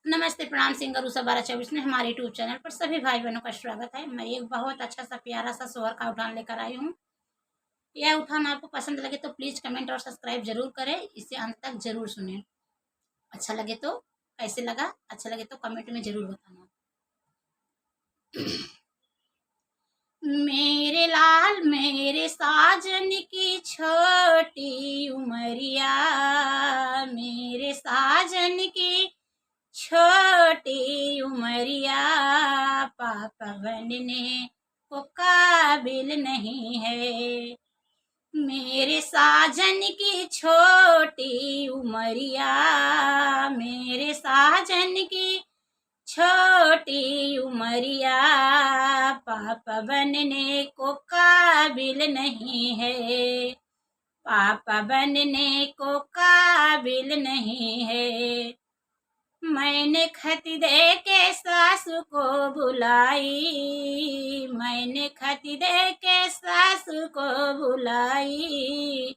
नमस्ते, प्रणाम। सिंगर उषा 1224 में हमारे यूट्यूब चैनल पर सभी भाई बहनों का स्वागत है। मैं एक बहुत अच्छा सा प्यारा सा सोहर का उठान लेकर आई हूँ। यह उठान आपको पसंद लगे तो प्लीज कमेंट और सब्सक्राइब जरूर करें। इसे अंत तक जरूर सुनें। अच्छा लगे तो कैसे लगा, अच्छा लगे तो कमेंट में जरूर बताना। मेरे लाल मेरे साजन की छोटी उमरिया, मेरे साजन की छोटी उमरिया, पापा बनने को काबिल नहीं है। मेरे साजन की छोटी उमरिया, मेरे साजन की छोटी उमरिया, पापा बनने को काबिल नहीं है। पापा बनने को काबिल नहीं है। मैंने खत दे के सासू को बुलाई, मैंने खत दे के सासू को बुलाई,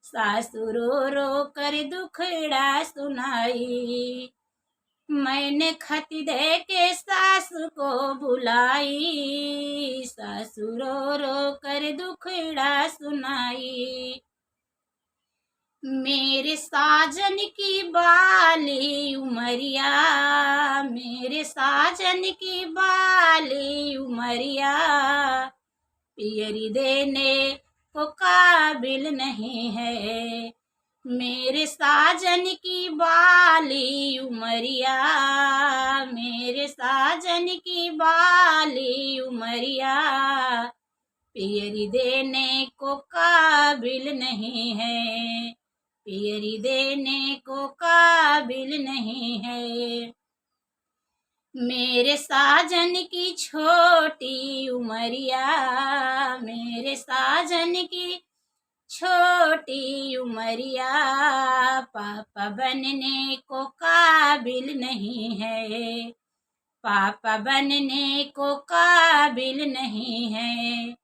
सासू रो रो कर दुखड़ा सुनाई। मैंने खत दे के सासू को बुलाई, सासू रो रो कर दुखड़ा सुनाई। मेरे साजन की बाली उमरिया, मेरे साजन की बाली उमरिया, पियरी देने को काबिल नहीं है। मेरे साजन की बाली उमरिया, मेरे साजन की बाली उमरिया, पियरी देने को काबिल नहीं है। पियरी देने को काबिल नहीं है। मेरे साजन की छोटी उमरिया, मेरे साजन की छोटी उमरिया, पापा बनने को काबिल नहीं है। पापा बनने को काबिल नहीं है।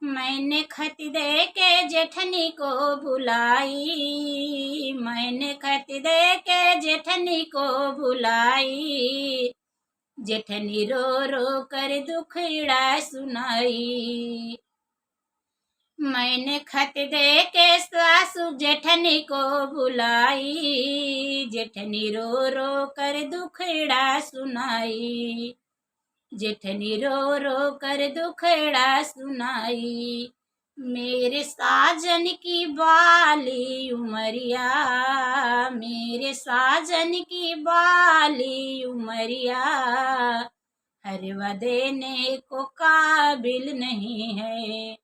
मैंने खत दे के जेठनी को बुलाई, मैंने खत दे के जेठनी को बुलाई, जेठनी रो रो कर दुखड़ा सुनाई। मैंने खत दे के सासू जेठनी को बुलाई, जेठनी रो रो कर दुखड़ा सुनाई, जेठनी रो रो कर दुखड़ा सुनाई। मेरे साजन की बाली उमरिया, मेरे साजन की बाली उमरिया, हरवा देने को काबिल नहीं है।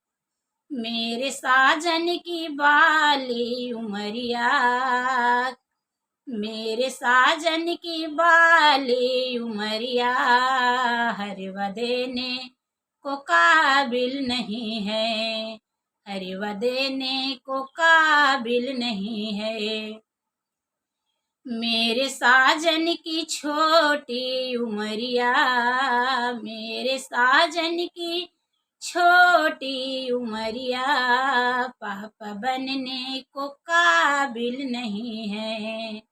मेरे साजन की बाली उमरिया, मेरे साजन की बाली उमरिया, हरवा देने को काबिल नहीं है। हरवा देने को काबिल नहीं है। मेरे साजन की छोटी उमरिया, मेरे साजन की छोटी उमरिया, पापा बनने को काबिल नहीं है।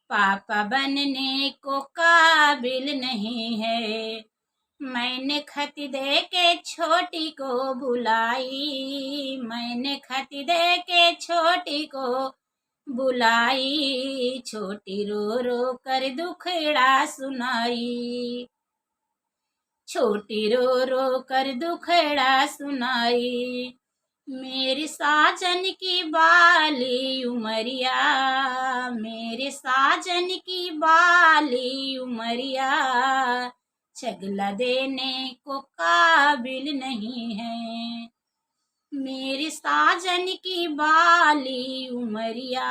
पापा बनने को काबिल नहीं है। मैंने खत दे के छोटी को बुलाई, मैंने खत दे के छोटी को बुलाई, छोटी रो रो कर दुखड़ा सुनाई, छोटी रो रो कर दुखड़ा सुनाई। मेरे साजन की बाली उमरिया, मेरे साजन की बाली उमरिया, चगला देने को काबिल नहीं है। मेरे साजन की बाली उमरिया,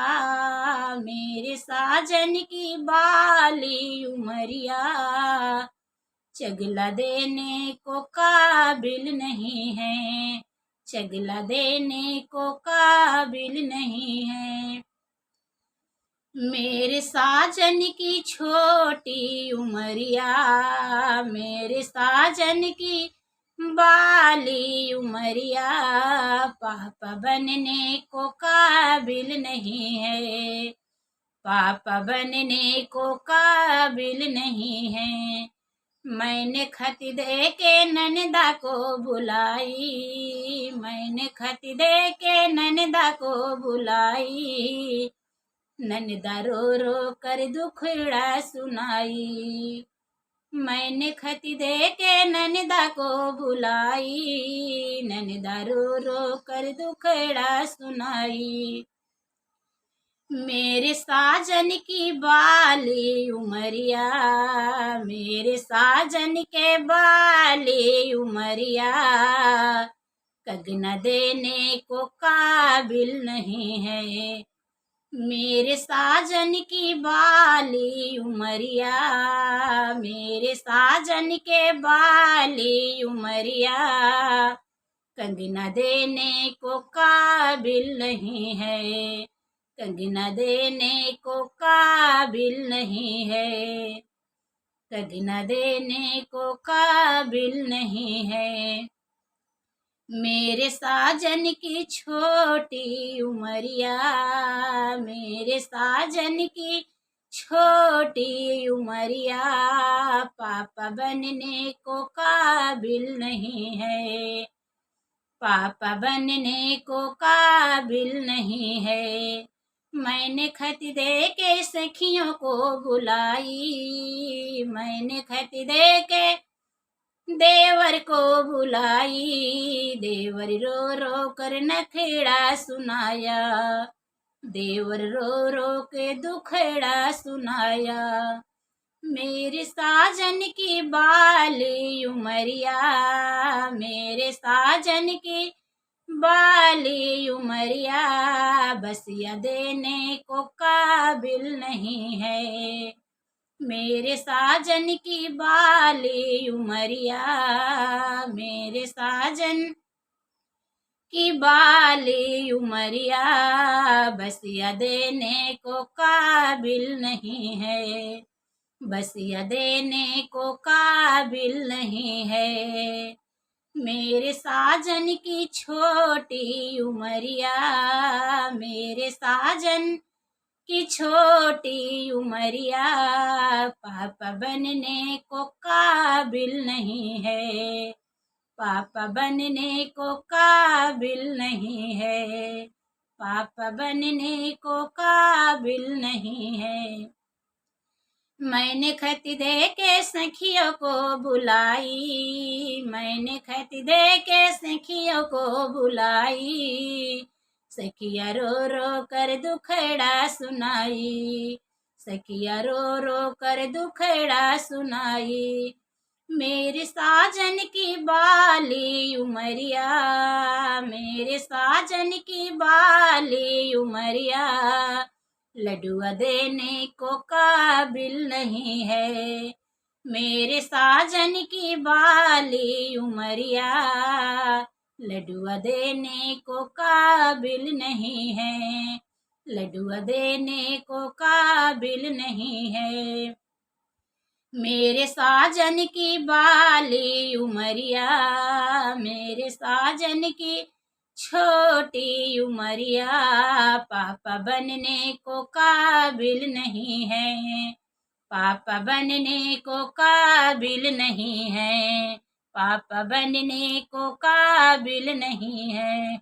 मेरे साजन की बाली उमरिया, चगला देने को काबिल नहीं है। चगला देने को काबिल नहीं है। मेरे साजन की छोटी उमरिया, मेरे साजन की बाली उमरिया, पापा बनने को काबिल नहीं है। पापा बनने को काबिल नहीं है। मैंने खत दे के ननदा को बुलाई, मैंने खत दे के ननदा को बुलाई, ननदा रो रो कर दुखड़ा सुनाई। मैंने खत दे के ननदा को बुलाई, ननदा रो रो कर दुखड़ा सुनाई। मेरे साजन की बाली उमरिया, मेरे साजन के बाली उमरिया, कगना देने को काबिल नहीं है। मेरे साजन की बाली उमरिया, मेरे साजन के बाली उमरिया, कंगना देने को काबिल नहीं है, कंगना देने को काबिल नहीं है, कंगना देने को काबिल नहीं है। मेरे साजन की छोटी उमरिया, मेरे साजन की छोटी उमरिया, पापा बनने को काबिल नहीं है, पापा बनने को काबिल नहीं है। मैंने खत दे के सखियों को बुलाई, मैंने खत दे के देवर को बुलाई, देवर रो रो कर नखड़ा सुनाया, देवर रो रो के दुखड़ा सुनाया। मेरे साजन की बाली उमरिया, मेरे साजन की बाली उमरिया, बसिया देने को काबिल नहीं है। मेरे साजन की बाली उमरिया, मेरे साजन की बाली उमरिया, बसिया देने को काबिल नहीं है, बसिया देने को काबिल नहीं है। मेरे साजन की छोटी उमरिया, मेरे साजन की छोटी उमरिया, पापा बनने को काबिल नहीं है, पापा बनने को काबिल नहीं है, पापा बनने को काबिल नहीं है। मैंने खत दे के सखियों को बुलाई, मैंने खत दे के सखियों को बुलाई, सखिया रो रो कर दुखड़ा सुनाई, सखिया रो रो कर दुखड़ा सुनाई। मेरे साजन की बाली उमरिया, मेरे साजन की बाली उमरिया, लडुआ देने को काबिल नहीं है। मेरे साजन की बाली उमरिया, लडुआ देने को काबिल नहीं है, लडुआ देने को काबिल नहीं है। मेरे साजन की बाली उमरिया, मेरे साजन की छोटी उमरिया, पापा बनने को काबिल नहीं है, पापा बनने को काबिल नहीं है, पापा बनने को काबिल नहीं है।